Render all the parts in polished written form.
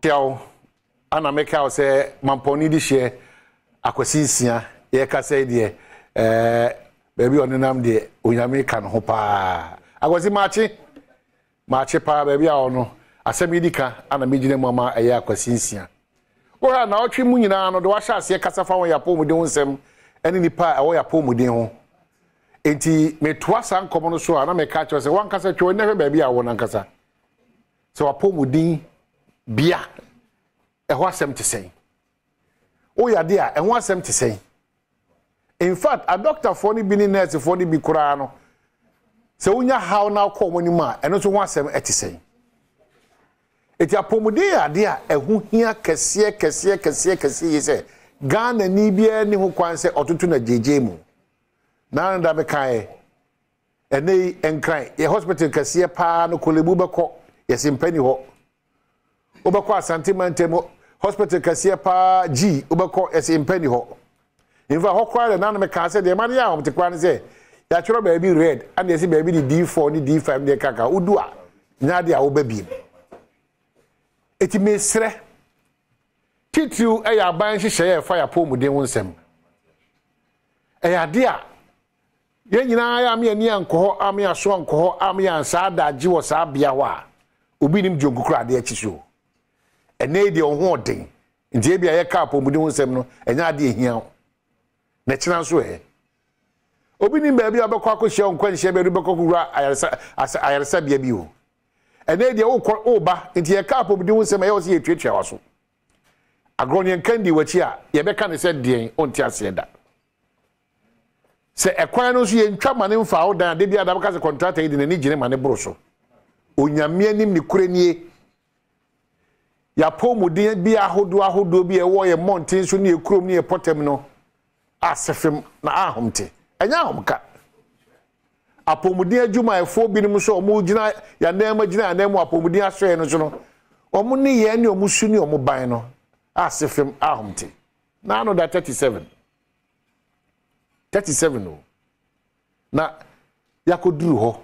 Tiao, ana make out say mamponi di share akwasinsia ye ka say de baby onenam de onyame kan ho pa akwasi machi pa baby a ono asem yidika ana megine mama eye akwasinsia ora na otwe mu nyina no de wa hya ase kasa fa won yapo mu de nsem eni nipa a wo yapo mu de ho enti metoa san komo no so ana me ka cho say wan kasa twe ne hwe baby a wo nan kasa so wapo mu din bia eho asem te say o ya de a eho asem te say in fact a doctor for ni bi ni nurse for ni bi kura no se unya how na call money ma eno so ho asem te say eti apomudi ya de a eho hia kese yi say Ghana ni bia ni ho kwan se otutu na jeje mu na nda be kai enei enkran ye hospital kese pa no kolebu beko yesimpani ho obeko asante mantemo hospital kase pa G obeko yesimpani ho infa ho kwale na me ka se de man ya ho te kwa ne se ya choro baby red and yesi baby di D4 ni D5 de kaka udu a nya de a wo baby eti mesre titiu e ya ban hihye ya fa ya pomuden wonsem e ya de a ye nyina ya me ani anko am ya so anko am ya sa da ji wo sa bia wa obi nim jonku kura de achiso ene de ho den ntie bia ye ka pomuden wonsem no enya de ehia na china so obi nim ba bia obekwa akohia nkwanhia ba rubekwa kura ayarsa bia bi o ene de wo ba ntie ye ka pomuden wonsem ye wo se ye twetwa waso agronian kandi wachi a ye beka ne se den onti ase da se ekwan no so ye ntwa mane mfa wo dan de bia da beka se contractor yi de ni gine mane bro so onyame anim ni kurenie ya pomuden bi ahodo bi e wo ye mountain so ne ekrom ne potem no asefem na ahomte enya ahomka apomuden adwuma efo bi nim so omo gina ya na gina na mu apomuden asoe no so no omo ne ye ne omo su ne omo ban no asefem ahomte na no da 37 no na yakoduru ho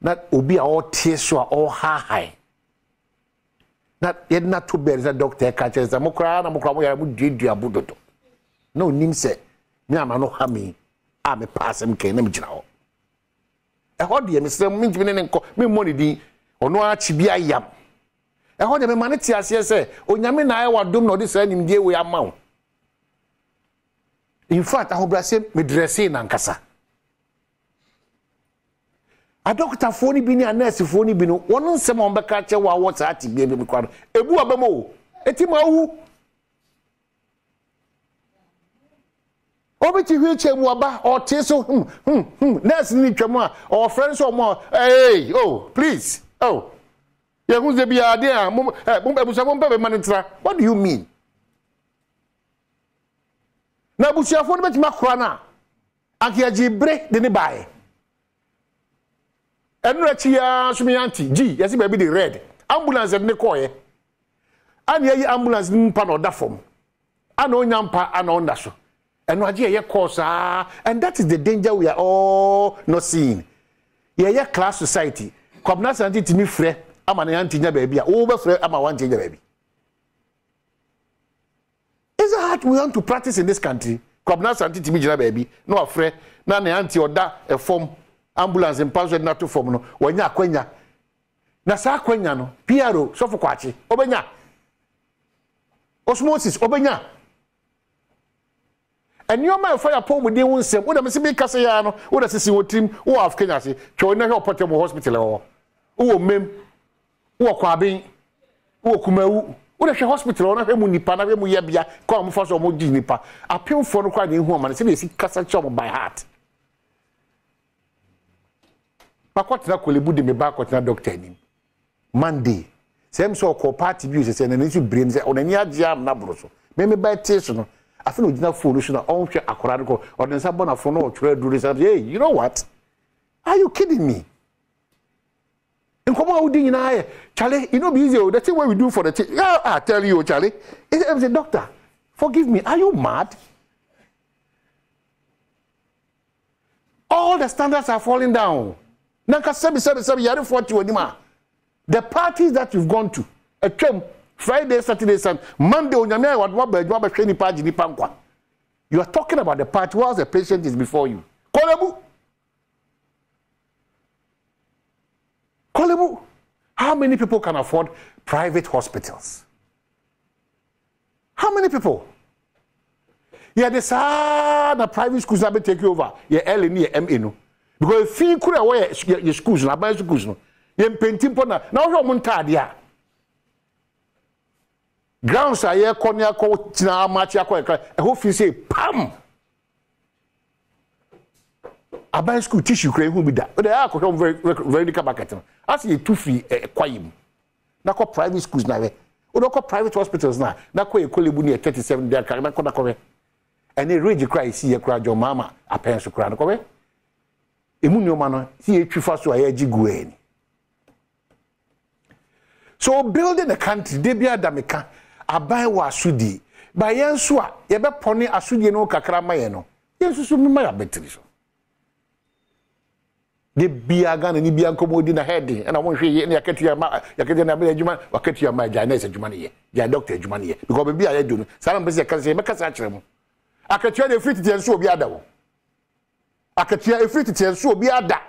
na obi a o tie so a o ha na yedna to be the doctor ka che za mokra na mokra mo ya mu duadua bododo na onim se me ama no ha me a me passem ke na me gina ho e ho de me se me ntimi ne nko me mo ne din ono a chi bia yam e ho de me mane ti ase se onyame na aye wadom na odi sa nim die we amawo in fact ahobrase me dresse na nkasa a doctor phone bi ni a nurse phone bi no won nsem on beka che wa what ati bi bi kwano ebu abamo eti ma wu obeti hwe che mu aba o te so nurse ni twam a o friend so mo hey oh please oh ye hu ze bi ade a mo ebusa mo pe manitra what do you mean na busia phone beti makora na akia jibre de ne bae enrachi ya sumiyanti G yesi baby the red ambulance ne koye ani yi ambulance ni mpa no da fom ana onyampa ana onda so eno age ye course and that is the danger we are all not seeing ye class society kwabna santi timi frɛ ama na yanti nya baby a wo be frɛ ama wanti nya baby is that we want to practice in this country kwabna santi timi nya baby no afrɛ na yanti oda e form ambulance in password na to form no wanya akwanya na sa akwanya no PRO sofo kwachi obenya osmosis obenya enioma fire pomuden wonsem wo da me se bi kase ya no wo da sisi wotim wo af Kenya se twe na he opotem hospital wo mem wo kwaben wo kumawu wo da hwe hospital na hwe mu nipa na hwe mu yebia kwa mo fa so mo gi nipa apemfo no kwa ne hu amane se na esi kasa che mo by heart pakotna kolebu de me ba kotna doctor ni Monday sem so ko party bi se na nsu brain se onani agye am na broso me ba tie so no afi no gina phone so na on hwe akora ko odin sa bona phone no twere duru say hey you know what are you kidding me nkomo awudi nyina aye Charlie you know be easy the thing what we do for the thing I tell you Charlie is a doctor forgive me are you mad all the standards are falling down Nanka sebi yare 40 onima. The parties that you've gone to, a tram Friday, Saturday, Sunday, Monday, onyame wadwa ba adwuma ba hwe nipa agi nipa nkwa. You are talking about the part whilst the patient is before you. Kolebu. How many people can afford private hospitals? How many people? Yeah, the na private schools have been taken over. Yeah, LNE, MA no. Because if you could away your schools, na buy schools no. You painting pona. Now you want dia. Grounds are here, corner, coach, na match, a whole feel say, pam. I buy school tissue, who be that. But they are very cabacat. I see 2 fee, quaim. Now call private schools now. Or don't call private hospitals now. Now call you call you 37 there, can I call and they rage cry, see a crowd your mama, a parents to cry. Emunio mano, see a trifaso a jigueni. So building a country, they be a dameka, a buy wa sudi. By Yansua, Yaba pony a sudi no cacramayeno. Yes, you may have better. The Biagan and Ibian commode in a head, and I want to hear Yaketia, Yaketia, Waketia, my Janessa Jumani, your doctor Jumani, because maybe I do. Some busy can say, Macasachum. I can tell you free to so be other. I can tell you free to so be other.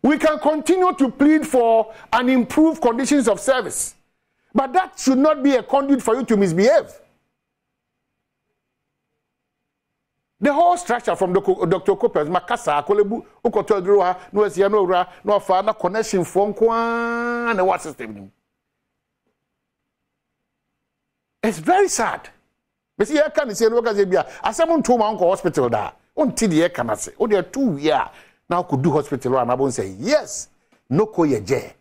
We can continue to plead for and improve conditions of service, but that should not be a conduit for you to misbehave. The whole structure from Dr. Cooper's Makasa, Kolebu, Ukotodroha, Noesianora, no father connection from Kwan and what system. It's very sad. But see, I can't say, Asem to my uncle hospital there. Until the air can say, oh, there are 2 years now could do hospital and I won't say, yes, no koye je.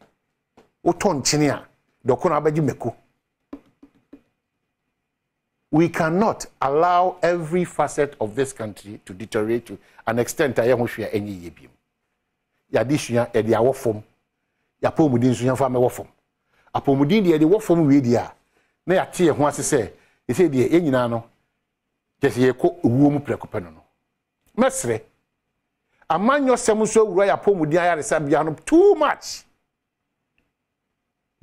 Oton chinia, dokona beji meku. We cannot allow every facet of this country to deteriorate to an extent I am sure any yebim. Ya dishia e dia wofom. Ya pomudin so yamfa me wofom. Apomudin de wofom we dia. Na ya tie ho asese. E say de enyina no. Kese ye ko ewuo mu prekope no. Mesre. Amanyo sem so wura ya pomudin ayaresa bia no too much.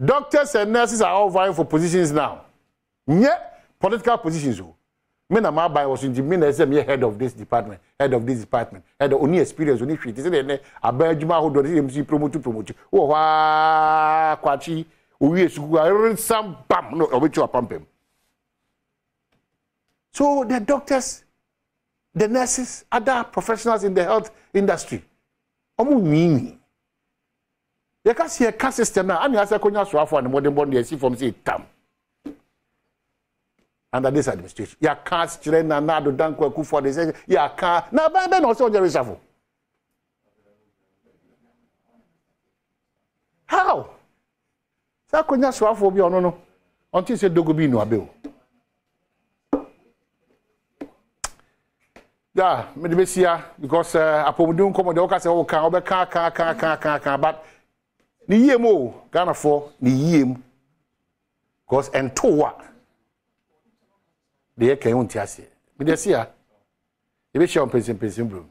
Doctors and nurses are all vying for positions now. Yeah. Political positions. Men are my by was in the minister, head of this department, head of only experience, only treat. Is it a Belgium who does MC promote? Oh, Quachi, we are some bam, no, which you are pumping. So the doctors, the nurses, other professionals in the health industry, mean. You can see a caste system now, and you have a conya swafo and modern bond, you see from say tam. Under this administration, ya can't train and now don't work for this. Ya can't now, but then also the reshuffle. How? So, could not swap for you no until said Dogobi no abill. Yeah, maybe see because Apomudun come the Oka oh, can, but the year more Ghana for the year because and to what? The can untiasi. Me dey see ya. E be share on person bro.